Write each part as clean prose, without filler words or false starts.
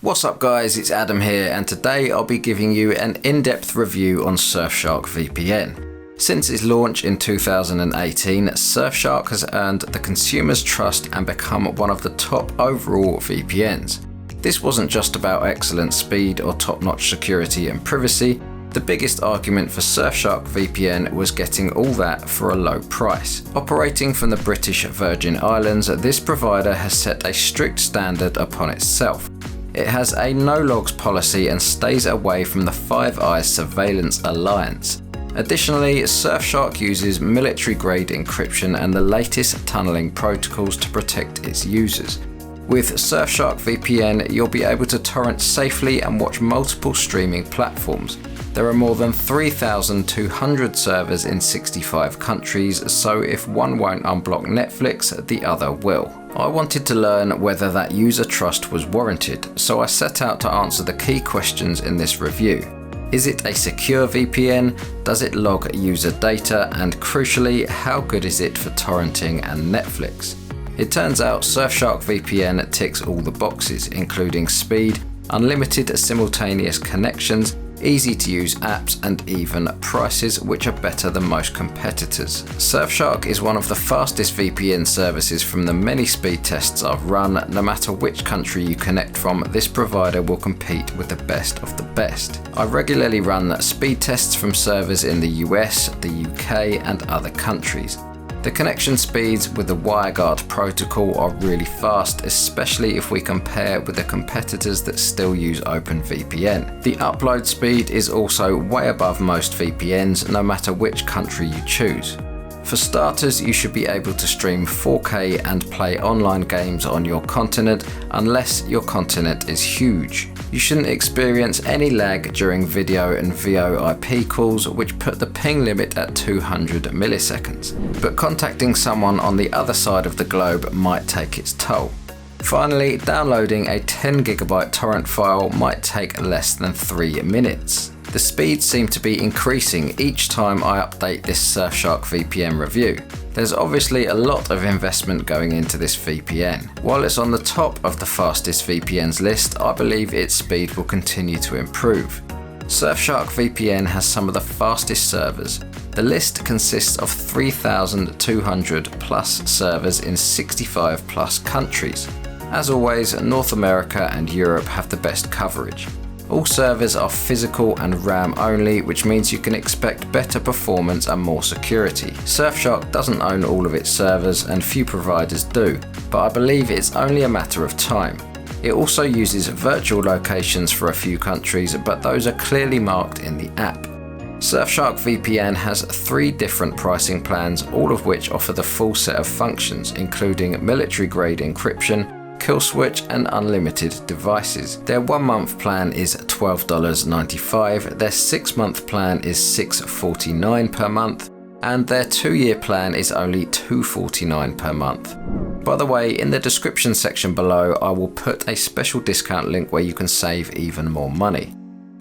What's up guys, it's Adam here, and today I'll be giving you an in-depth review on Surfshark VPN. Since its launch in 2018, Surfshark has earned the consumer's trust and become one of the top overall VPNs. This wasn't just about excellent speed or top-notch security and privacy. The biggest argument for Surfshark VPN was getting all that for a low price. Operating from the British Virgin Islands, this provider has set a strict standard upon itself. It has a no-logs policy and stays away from the Five Eyes Surveillance Alliance. Additionally, Surfshark uses military-grade encryption and the latest tunneling protocols to protect its users. With Surfshark VPN, you'll be able to torrent safely and watch multiple streaming platforms. There are more than 3,200 servers in 65 countries, so if one won't unblock Netflix, the other will. I wanted to learn whether that user trust was warranted, so I set out to answer the key questions in this review. Is it a secure VPN? Does it log user data? And crucially, how good is it for torrenting and Netflix? It turns out Surfshark VPN ticks all the boxes, including speed, unlimited simultaneous connections, easy to use apps, and even prices, which are better than most competitors. Surfshark is one of the fastest VPN services from the many speed tests I've run. No matter which country you connect from, this provider will compete with the best of the best. I regularly run speed tests from servers in the US, the UK, and other countries. The connection speeds with the WireGuard protocol are really fast, especially if we compare with the competitors that still use OpenVPN. The upload speed is also way above most VPNs, no matter which country you choose. For starters, you should be able to stream 4K and play online games on your continent, unless your continent is huge. You shouldn't experience any lag during video and VoIP calls, which put the ping limit at 200 milliseconds. But contacting someone on the other side of the globe might take its toll. Finally, downloading a 10GB torrent file might take less than 3 minutes. The speeds seem to be increasing each time I update this Surfshark VPN review. There's obviously a lot of investment going into this VPN. While it's on the top of the fastest VPNs list, I believe its speed will continue to improve. Surfshark VPN has some of the fastest servers. The list consists of 3,200 plus servers in 65 plus countries. As always, North America and Europe have the best coverage. All servers are physical and RAM only, which means you can expect better performance and more security. Surfshark doesn't own all of its servers, and few providers do, but I believe it's only a matter of time. It also uses virtual locations for a few countries, but those are clearly marked in the app. Surfshark VPN has 3 different pricing plans, all of which offer the full set of functions, including military-grade encryption, kill switch, and unlimited devices. Their 1-month plan is $12.95, their 6-month plan is $6.49 per month, and their 2-year plan is only $2.49 per month. By the way, in the description section below, I will put a special discount link where you can save even more money.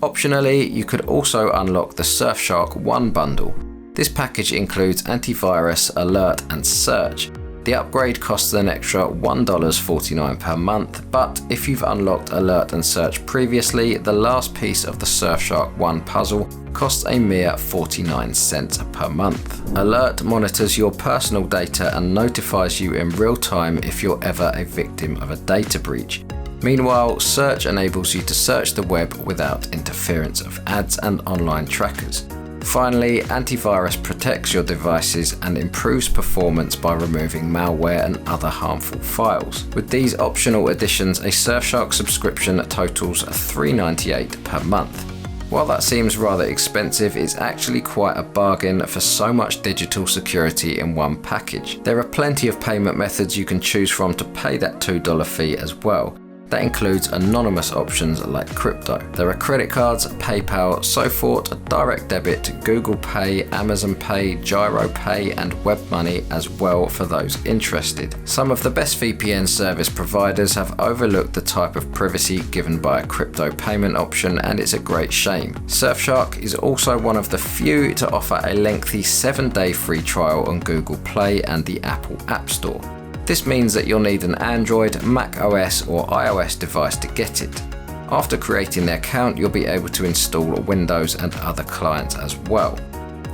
Optionally, you could also unlock the Surfshark One bundle. This package includes antivirus, alert, and search. The upgrade costs an extra $1.49 per month, but if you've unlocked Alert and Search previously, the last piece of the Surfshark One puzzle costs a mere 49 cents per month. Alert monitors your personal data and notifies you in real time if you're ever a victim of a data breach. Meanwhile, Search enables you to search the web without interference of ads and online trackers. Finally, antivirus protects your devices and improves performance by removing malware and other harmful files. With these optional additions, a Surfshark subscription totals $3.98 per month. While that seems rather expensive, it's actually quite a bargain for so much digital security in one package. There are plenty of payment methods you can choose from to pay that $2 fee as well. That includes anonymous options like crypto. There are credit cards, PayPal, SoFort, direct debit, Google Pay, Amazon Pay, Gyro Pay, and WebMoney as well for those interested. Some of the best VPN service providers have overlooked the type of privacy given by a crypto payment option, and it's a great shame. Surfshark is also one of the few to offer a lengthy 7-day free trial on Google Play and the Apple App Store. This means that you'll need an Android, Mac OS, or iOS device to get it. After creating the account, you'll be able to install Windows and other clients as well.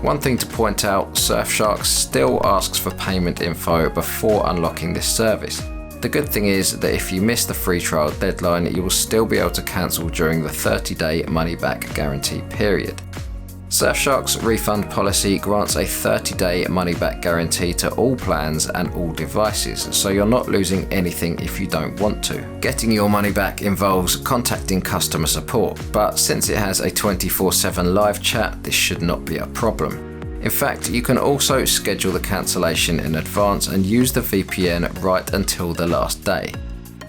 One thing to point out, Surfshark still asks for payment info before unlocking this service. The good thing is that if you miss the free trial deadline, you will still be able to cancel during the 30-day money-back guarantee period. Surfshark's refund policy grants a 30-day money-back guarantee to all plans and all devices, so you're not losing anything if you don't want to. Getting your money back involves contacting customer support, but since it has a 24/7 live chat, this should not be a problem. In fact, you can also schedule the cancellation in advance and use the VPN right until the last day.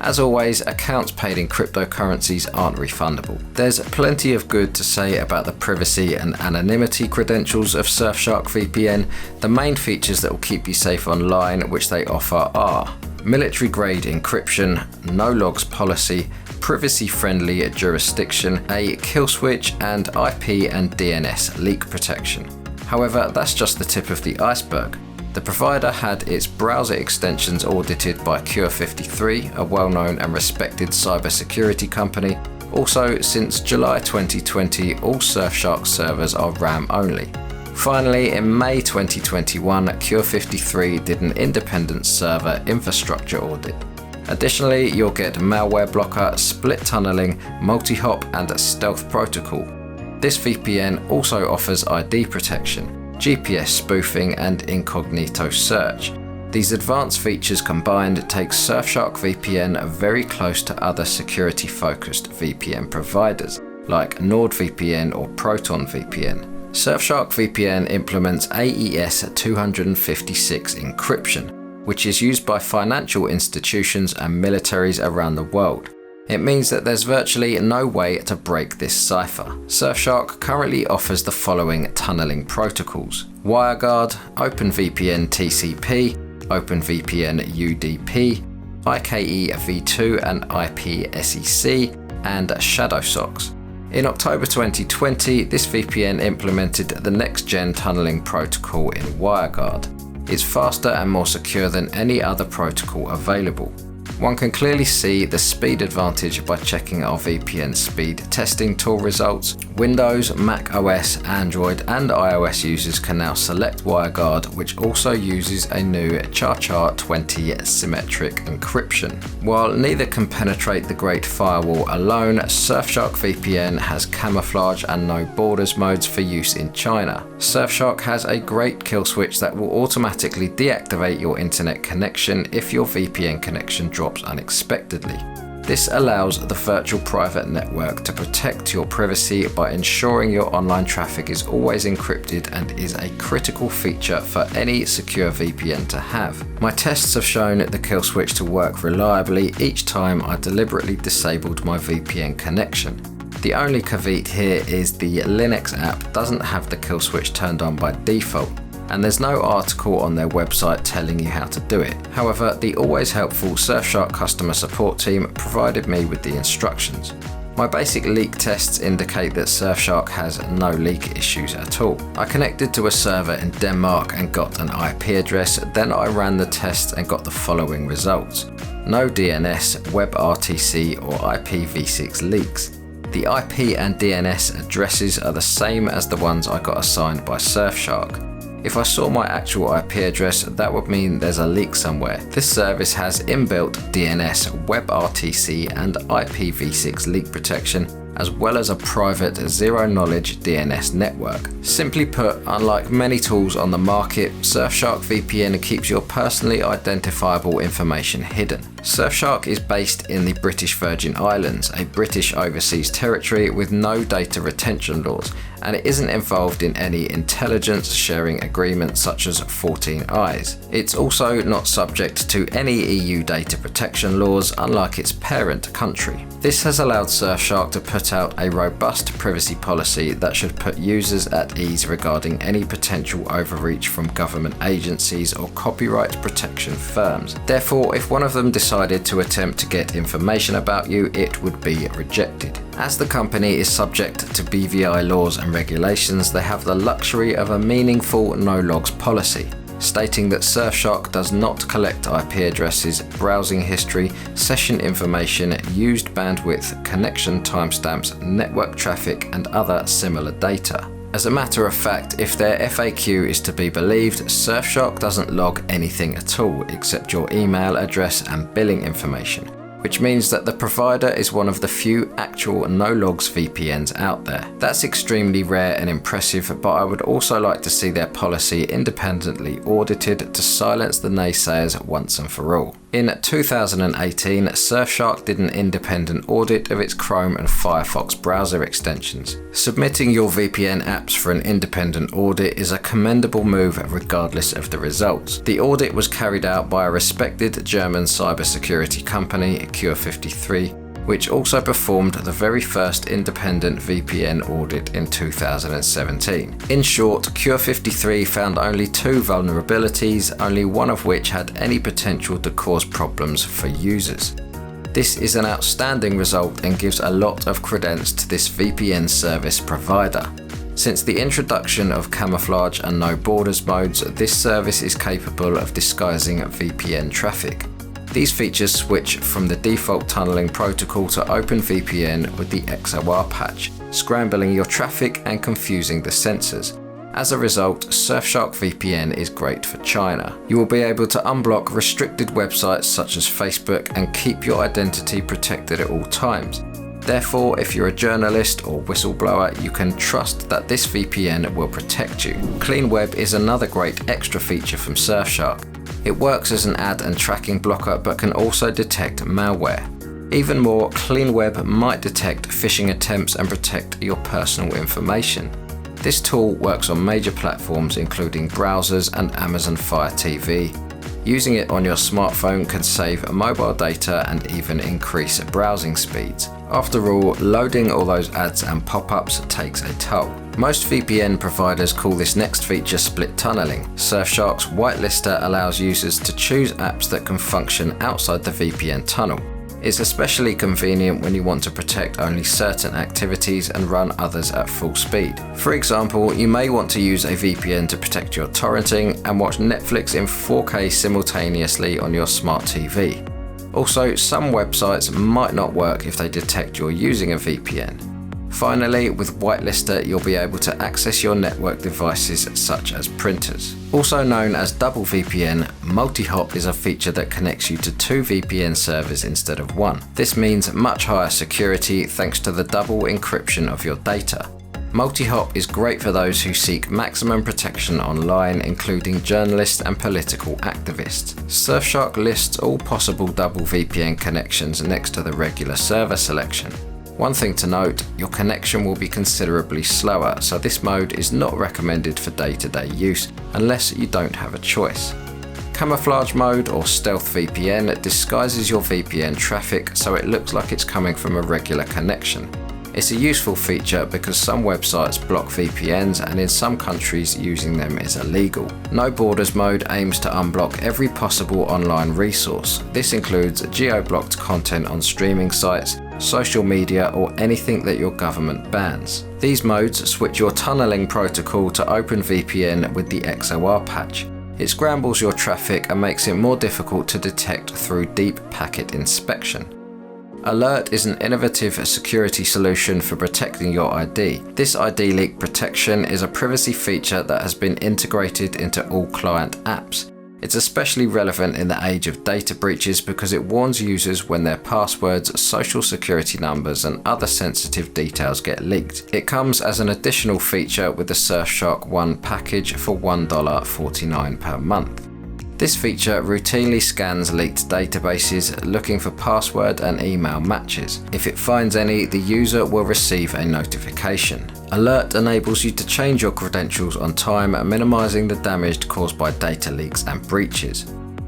As always, accounts paid in cryptocurrencies aren't refundable. There's plenty of good to say about the privacy and anonymity credentials of Surfshark VPN. The main features that will keep you safe online which they offer are military-grade encryption, no logs policy, privacy-friendly jurisdiction, a kill switch, and IP and DNS leak protection. However, that's just the tip of the iceberg. The provider had its browser extensions audited by Cure53, a well-known and respected cybersecurity company. Also, since July 2020, all Surfshark servers are RAM only. Finally, in May 2021, Cure53 did an independent server infrastructure audit. Additionally, you'll get malware blocker, split tunneling, multi-hop, and stealth protocol. This VPN also offers ID protection, GPS spoofing, and incognito search. These advanced features combined take Surfshark VPN very close to other security-focused VPN providers, like NordVPN or ProtonVPN. Surfshark VPN implements AES 256 encryption, which is used by financial institutions and militaries around the world. It means that there's virtually no way to break this cipher. Surfshark currently offers the following tunneling protocols: WireGuard, OpenVPN TCP, OpenVPN UDP, IKE V2 and IPsec, and ShadowSocks. In October 2020, this VPN implemented the next-gen tunneling protocol in WireGuard. It's faster and more secure than any other protocol available. One can clearly see the speed advantage by checking our VPN speed testing tool results. Windows, Mac OS, Android, and iOS users can now select WireGuard, which also uses a new CHA-20 symmetric encryption. While neither can penetrate the Great Firewall alone, Surfshark VPN has camouflage and no borders modes for use in China. Surfshark has a great kill switch that will automatically deactivate your internet connection if your VPN connection drops unexpectedly. This allows the virtual private network to protect your privacy by ensuring your online traffic is always encrypted, and is a critical feature for any secure VPN to have. My tests have shown the kill switch to work reliably each time I deliberately disabled my VPN connection. The only caveat here is the Linux app doesn't have the kill switch turned on by default, and there's no article on their website telling you how to do it. However, the always helpful Surfshark customer support team provided me with the instructions. My basic leak tests indicate that Surfshark has no leak issues at all. I connected to a server in Denmark and got an IP address, then I ran the test and got the following results: no DNS, WebRTC, or IPv6 leaks. The IP and DNS addresses are the same as the ones I got assigned by Surfshark. If I saw my actual IP address, that would mean there's a leak somewhere. This service has inbuilt DNS, WebRTC, and IPv6 leak protection, as well as a private zero-knowledge DNS network. Simply put, unlike many tools on the market, Surfshark VPN keeps your personally identifiable information hidden. Surfshark is based in the British Virgin Islands, a British overseas territory with no data retention laws, and it isn't involved in any intelligence sharing agreements such as 14 Eyes. It's also not subject to any EU data protection laws, unlike its parent country. This has allowed Surfshark to put out a robust privacy policy that should put users at ease regarding any potential overreach from government agencies or copyright protection firms. Therefore, if one of them decided to attempt to get information about you, it would be rejected. As the company is subject to BVI laws and regulations, they have the luxury of a meaningful no-logs policy. stating that Surfshark does not collect IP addresses, browsing history, session information, used bandwidth, connection timestamps, network traffic, and other similar data. As a matter of fact, if their FAQ is to be believed, Surfshark doesn't log anything at all except your email address and billing information, which means that the provider is one of the few actual no-logs VPNs out there. That's extremely rare and impressive, but I would also like to see their policy independently audited to silence the naysayers once and for all. In 2018, Surfshark did an independent audit of its Chrome and Firefox browser extensions. Submitting your VPN apps for an independent audit is a commendable move regardless of the results. The audit was carried out by a respected German cybersecurity company, Cure53, which also performed the very first independent VPN audit in 2017. In short, Cure53 found only 2 vulnerabilities, only one of which had any potential to cause problems for users. This is an outstanding result and gives a lot of credence to this VPN service provider. Since the introduction of camouflage and no borders modes, this service is capable of disguising VPN traffic. These features switch from the default tunneling protocol to OpenVPN with the XOR patch, scrambling your traffic and confusing the sensors. As a result, Surfshark VPN is great for China. You will be able to unblock restricted websites such as Facebook and keep your identity protected at all times. Therefore, if you're a journalist or whistleblower, you can trust that this VPN will protect you. Clean Web is another great extra feature from Surfshark. It works as an ad and tracking blocker but can also detect malware. Even more, Clean Web might detect phishing attempts and protect your personal information. This tool works on major platforms including browsers and Amazon Fire TV. Using it on your smartphone can save mobile data and even increase browsing speeds. After all, loading all those ads and pop-ups takes a toll. Most VPN providers call this next feature split tunneling. Surfshark's whitelister allows users to choose apps that can function outside the VPN tunnel. It's especially convenient when you want to protect only certain activities and run others at full speed. For example, you may want to use a VPN to protect your torrenting and watch Netflix in 4K simultaneously on your smart TV. Also, some websites might not work if they detect you're using a VPN. Finally, with Whitelister, you'll be able to access your network devices such as printers. Also known as double VPN, multi-hop is a feature that connects you to 2 VPN servers instead of 1. This means much higher security thanks to the double encryption of your data. Multi-hop is great for those who seek maximum protection online, including journalists and political activists. Surfshark lists all possible double VPN connections next to the regular server selection. One thing to note, your connection will be considerably slower, so this mode is not recommended for day-to-day use unless you don't have a choice. Camouflage mode or stealth VPN disguises your VPN traffic so it looks like it's coming from a regular connection. It's a useful feature because some websites block VPNs and in some countries using them is illegal. No Borders mode aims to unblock every possible online resource. This includes geo-blocked content on streaming sites, social media, or anything that your government bans. These modes switch your tunneling protocol to OpenVPN with the XOR patch. It scrambles your traffic and makes it more difficult to detect through deep packet inspection. Alert is an innovative security solution for protecting your ID. This ID leak protection is a privacy feature that has been integrated into all client apps. It's especially relevant in the age of data breaches because it warns users when their passwords, social security numbers, and other sensitive details get leaked. It comes as an additional feature with the Surfshark One package for $1.49 per month. This feature routinely scans leaked databases looking for password and email matches. If it finds any, the user will receive a notification. Alert enables you to change your credentials on time, minimizing the damage caused by data leaks and breaches.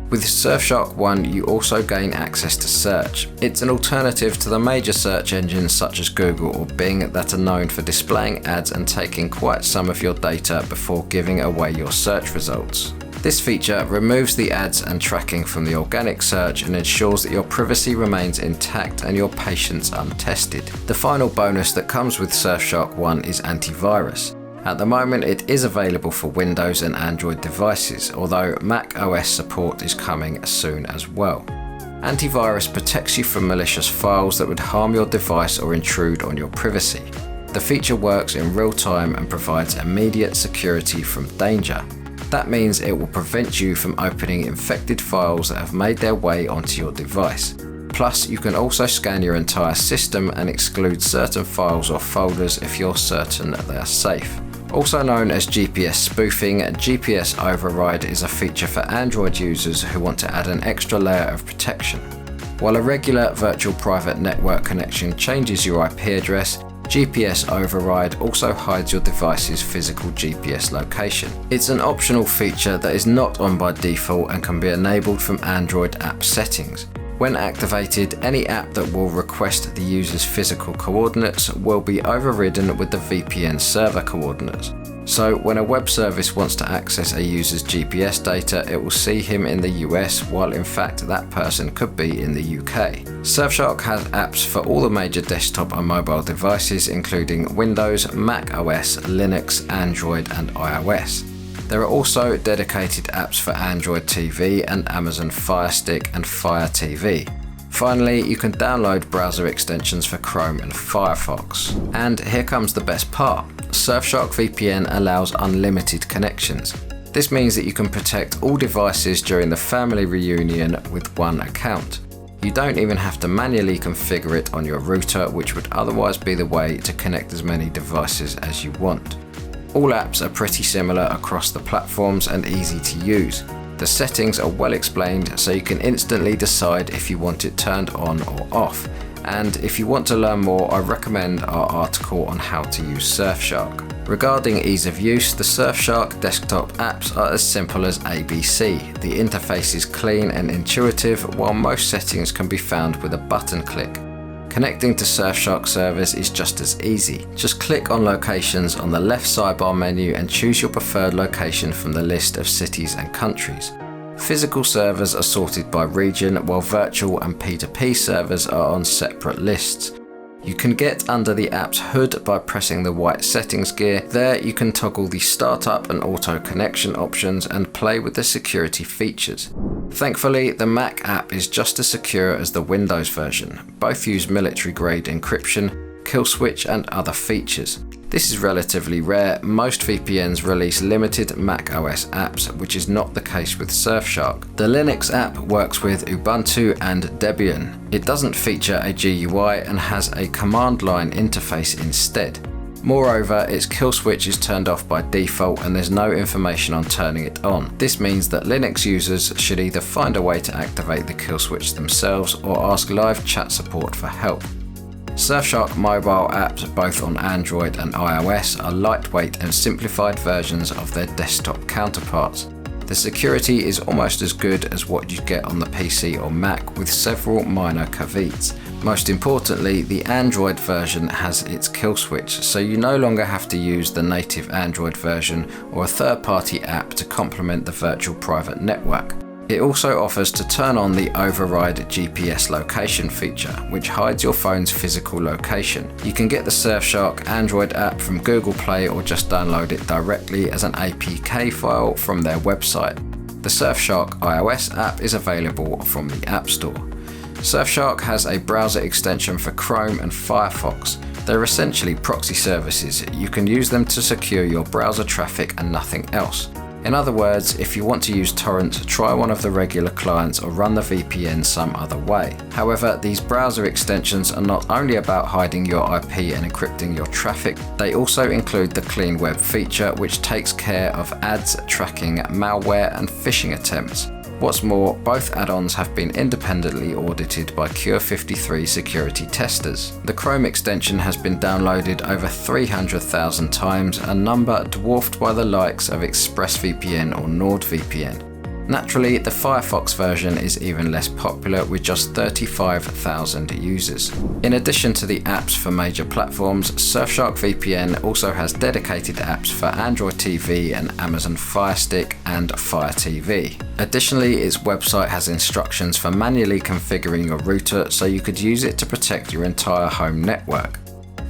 With Surfshark One, you also gain access to search. It's an alternative to the major search engines such as Google or Bing that are known for displaying ads and taking quite some of your data before giving away your search results. This feature removes the ads and tracking from the organic search and ensures that your privacy remains intact and your patience untested. The final bonus that comes with Surfshark One is antivirus. At the moment, it is available for Windows and Android devices, although Mac OS support is coming soon as well. Antivirus protects you from malicious files that would harm your device or intrude on your privacy. The feature works in real time and provides immediate security from danger. That means it will prevent you from opening infected files that have made their way onto your device. Plus, you can also scan your entire system and exclude certain files or folders if you're certain that they are safe. Also known as GPS spoofing, GPS override is a feature for Android users who want to add an extra layer of protection. While a regular virtual private network connection changes your IP address, GPS override also hides your device's physical GPS location. It's an optional feature that is not on by default and can be enabled from Android app settings. When activated, any app that will request the user's physical coordinates will be overridden with the VPN server coordinates. So when a web service wants to access a user's GPS data, it will see him in the US, while in fact that person could be in the UK. Surfshark has apps for all the major desktop and mobile devices, including Windows, Mac OS, Linux, Android and iOS. There are also dedicated apps for Android TV and Amazon Fire Stick and Fire TV. Finally, you can download browser extensions for Chrome and Firefox. And here comes the best part. Surfshark VPN allows unlimited connections. This means that you can protect all devices during the family reunion with one account. You don't even have to manually configure it on your router, which would otherwise be the way to connect as many devices as you want. All apps are pretty similar across the platforms and easy to use. The settings are well explained, so you can instantly decide if you want it turned on or off. And if you want to learn more, I recommend our article on how to use Surfshark. Regarding ease of use, the Surfshark desktop apps are as simple as ABC. The interface is clean and intuitive, while most settings can be found with a button click. Connecting to Surfshark servers is just as easy. Just click on locations on the left sidebar menu and choose your preferred location from the list of cities and countries. Physical servers are sorted by region, while virtual and P2P servers are on separate lists. You can get under the app's hood by pressing the white settings gear. There you can toggle the startup and auto connection options and play with the security features. Thankfully, the Mac app is just as secure as the Windows version. Both use military-grade encryption, kill switch and other features. This is relatively rare. Most VPNs release limited Mac OS apps, which is not the case with Surfshark. The Linux app works with Ubuntu and Debian. It doesn't feature a GUI and has a command line interface instead. Moreover, its kill switch is turned off by default and there's no information on turning it on. This means that Linux users should either find a way to activate the kill switch themselves or ask live chat support for help. Surfshark mobile apps, both on Android and iOS, are lightweight and simplified versions of their desktop counterparts. The security is almost as good as what you get on the PC or Mac, with several minor caveats. Most importantly, the Android version has its kill switch, so you no longer have to use the native Android version or a third-party app to complement the virtual private network. It also offers to turn on the override GPS location feature, which hides your phone's physical location. You can get the Surfshark Android app from Google Play or just download it directly as an APK file from their website. The Surfshark iOS app is available from the App Store. Surfshark has a browser extension for Chrome and Firefox. They're essentially proxy services. You can use them to secure your browser traffic and nothing else. In other words, if you want to use torrents, try one of the regular clients or run the VPN some other way. However, these browser extensions are not only about hiding your IP and encrypting your traffic, they also include the Clean Web feature, which takes care of ads, tracking malware and phishing attempts. What's more, both add-ons have been independently audited by Cure53 security testers. The Chrome extension has been downloaded over 300,000 times, a number dwarfed by the likes of ExpressVPN or NordVPN. Naturally, the Firefox version is even less popular with just 35,000 users. In addition to the apps for major platforms, Surfshark VPN also has dedicated apps for Android TV and Amazon Fire Stick and Fire TV. Additionally, its website has instructions for manually configuring your router, so you could use it to protect your entire home network.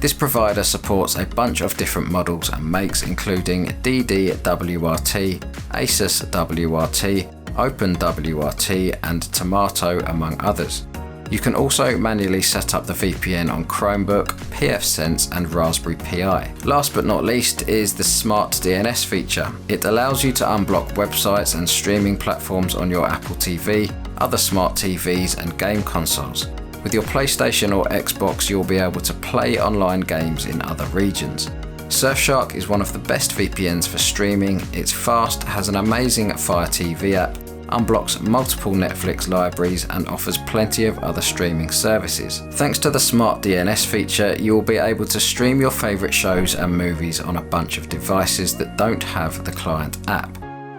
This provider supports a bunch of different models and makes, including DDWRT, Asus WRT, OpenWRT and Tomato, among others. You can also manually set up the VPN on Chromebook, pfSense and Raspberry Pi. Last but not least is the Smart DNS feature. It allows you to unblock websites and streaming platforms on your Apple TV, other smart TVs and game consoles. With your PlayStation or Xbox, you'll be able to play online games in other regions. Surfshark is one of the best VPNs for streaming. It's fast, has an amazing Fire TV app, unblocks multiple Netflix libraries and offers plenty of other streaming services. Thanks to the Smart DNS feature, you will be able to stream your favourite shows and movies on a bunch of devices that don't have the client app.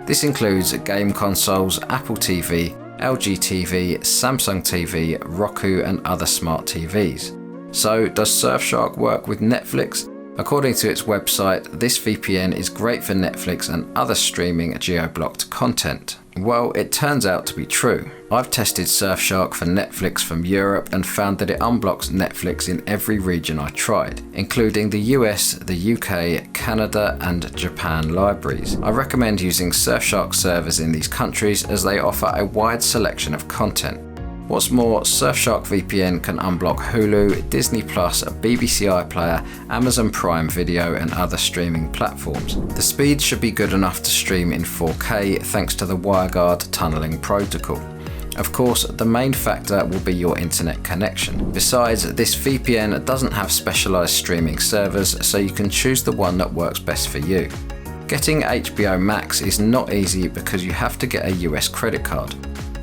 This includes game consoles, Apple TV, LG TV, Samsung TV, Roku and other smart TVs. So does Surfshark work with Netflix? According to its website, this VPN is great for Netflix and other streaming geo-blocked content. Well, it turns out to be true. I've tested Surfshark for Netflix from Europe and found that it unblocks Netflix in every region I tried, including the US, the UK, Canada and Japan libraries. I recommend using Surfshark servers in these countries as they offer a wide selection of content. What's more, Surfshark VPN can unblock Hulu, Disney+, BBC iPlayer, Amazon Prime Video and other streaming platforms. The speed should be good enough to stream in 4K thanks to the WireGuard tunneling protocol. Of course, the main factor will be your internet connection. Besides, this VPN doesn't have specialized streaming servers, so you can choose the one that works best for you. Getting HBO Max is not easy because you have to get a US credit card.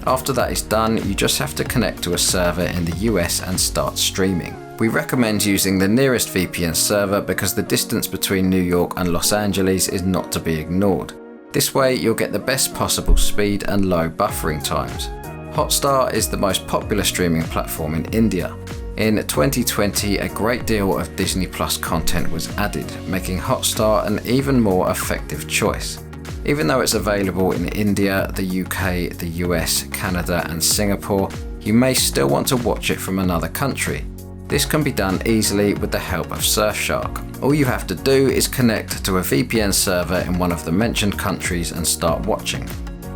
After that is done, you just have to connect to a server in the US and start streaming. We recommend using the nearest VPN server because the distance between New York and Los Angeles is not to be ignored. This way you'll get the best possible speed and low buffering times. Hotstar is the most popular streaming platform in India. In 2020, a great deal of Disney Plus content was added, making Hotstar an even more effective choice. Even though it's available in India, the UK, the US, Canada and Singapore, you may still want to watch it from another country. This can be done easily with the help of Surfshark. All you have to do is connect to a VPN server in one of the mentioned countries and start watching.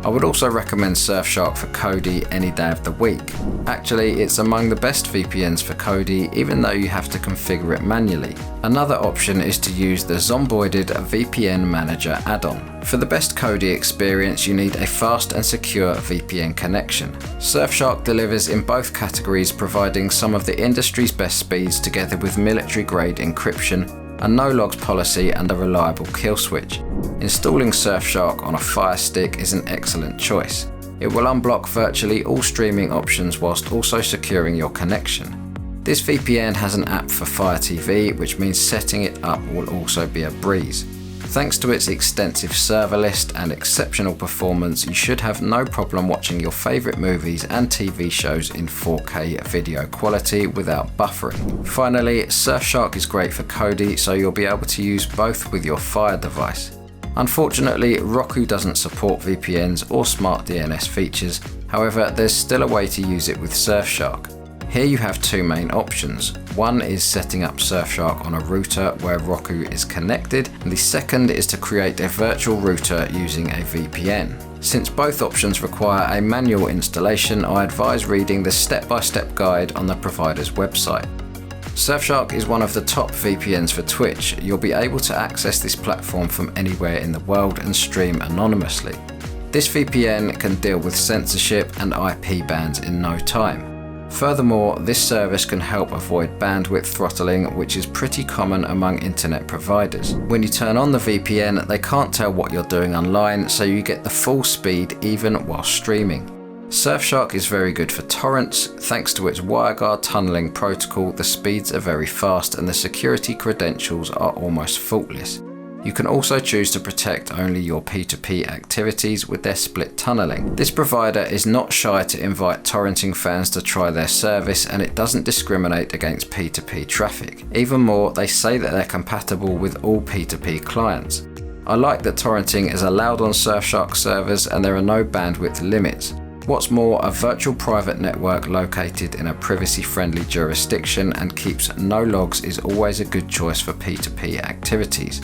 I would also recommend Surfshark for Kodi any day of the week. Actually, it's among the best VPNs for Kodi, even though you have to configure it manually. Another option is to use the Zomboided VPN Manager add-on. For the best Kodi experience, you need a fast and secure VPN connection. Surfshark delivers in both categories, providing some of the industry's best speeds together with military-grade encryption, a no-logs policy and a reliable kill switch. Installing Surfshark on a Fire Stick is an excellent choice. It will unblock virtually all streaming options whilst also securing your connection. This VPN has an app for Fire TV, which means setting it up will also be a breeze. Thanks to its extensive server list and exceptional performance, you should have no problem watching your favourite movies and TV shows in 4K video quality without buffering. Finally, Surfshark is great for Kodi, so you'll be able to use both with your Fire device. Unfortunately, Roku doesn't support VPNs or smart DNS features, however, there's still a way to use it with Surfshark. Here you have two main options. One is setting up Surfshark on a router where Roku is connected, and the second is to create a virtual router using a VPN. Since both options require a manual installation, I advise reading the step-by-step guide on the provider's website. Surfshark is one of the top VPNs for Twitch. You'll be able to access this platform from anywhere in the world and stream anonymously. This VPN can deal with censorship and IP bans in no time. Furthermore, this service can help avoid bandwidth throttling, which is pretty common among internet providers. When you turn on the VPN, they can't tell what you're doing online, so you get the full speed even while streaming. Surfshark is very good for torrents. Thanks to its WireGuard tunneling protocol, the speeds are very fast and the security credentials are almost faultless. You can also choose to protect only your P2P activities with their split tunneling. This provider is not shy to invite torrenting fans to try their service, and it doesn't discriminate against P2P traffic. Even more, they say that they're compatible with all P2P clients. I like that torrenting is allowed on Surfshark servers and there are no bandwidth limits. What's more, a virtual private network located in a privacy-friendly jurisdiction and keeps no logs is always a good choice for P2P activities.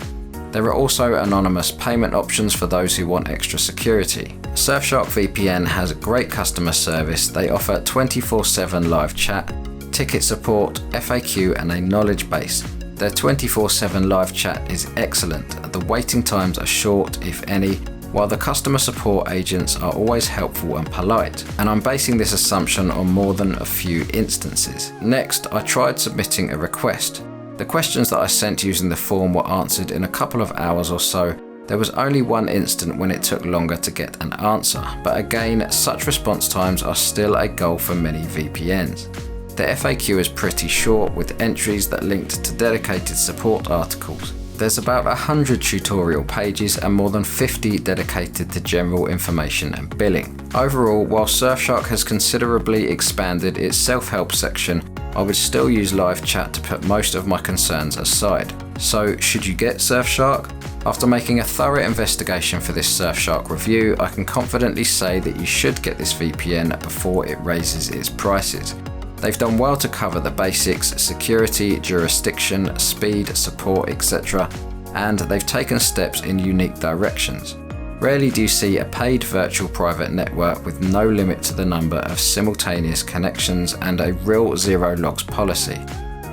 There are also anonymous payment options for those who want extra security. Surfshark VPN has great customer service. They offer 24/7 live chat, ticket support, FAQ and a knowledge base. Their 24/7 live chat is excellent. The waiting times are short, if any, while the customer support agents are always helpful and polite. And I'm basing this assumption on more than a few instances. Next, I tried submitting a request. The questions that I sent using the form were answered in a couple of hours or so. There was only one instant when it took longer to get an answer, but again, such response times are still a goal for many VPNs. The FAQ is pretty short, with entries that linked to dedicated support articles. There's about 100 tutorial pages and more than 50 dedicated to general information and billing. Overall, while Surfshark has considerably expanded its self-help section, I would still use live chat to put most of my concerns aside. So, should you get Surfshark? After making a thorough investigation for this Surfshark review, I can confidently say that you should get this VPN before it raises its prices. They've done well to cover the basics: security, jurisdiction, speed, support, etc. And they've taken steps in unique directions. Rarely do you see a paid virtual private network with no limit to the number of simultaneous connections and a real zero logs policy.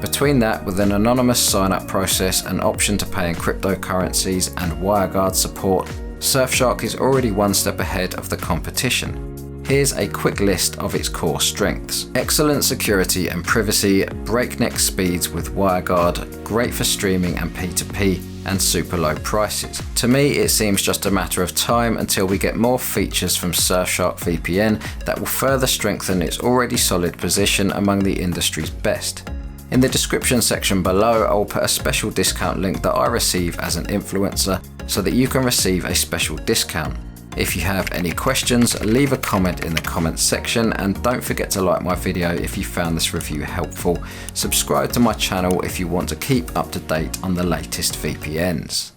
Between that, with an anonymous sign-up process, an option to pay in cryptocurrencies and WireGuard support, Surfshark is already one step ahead of the competition. Here's a quick list of its core strengths. Excellent security and privacy, breakneck speeds with WireGuard, great for streaming and P2P, and super low prices. To me, it seems just a matter of time until we get more features from Surfshark VPN that will further strengthen its already solid position among the industry's best. In the description section below, I'll put a special discount link that I receive as an influencer so that you can receive a special discount. If you have any questions, leave a comment in the comments section, and don't forget to like my video if you found this review helpful. Subscribe to my channel if you want to keep up to date on the latest VPNs.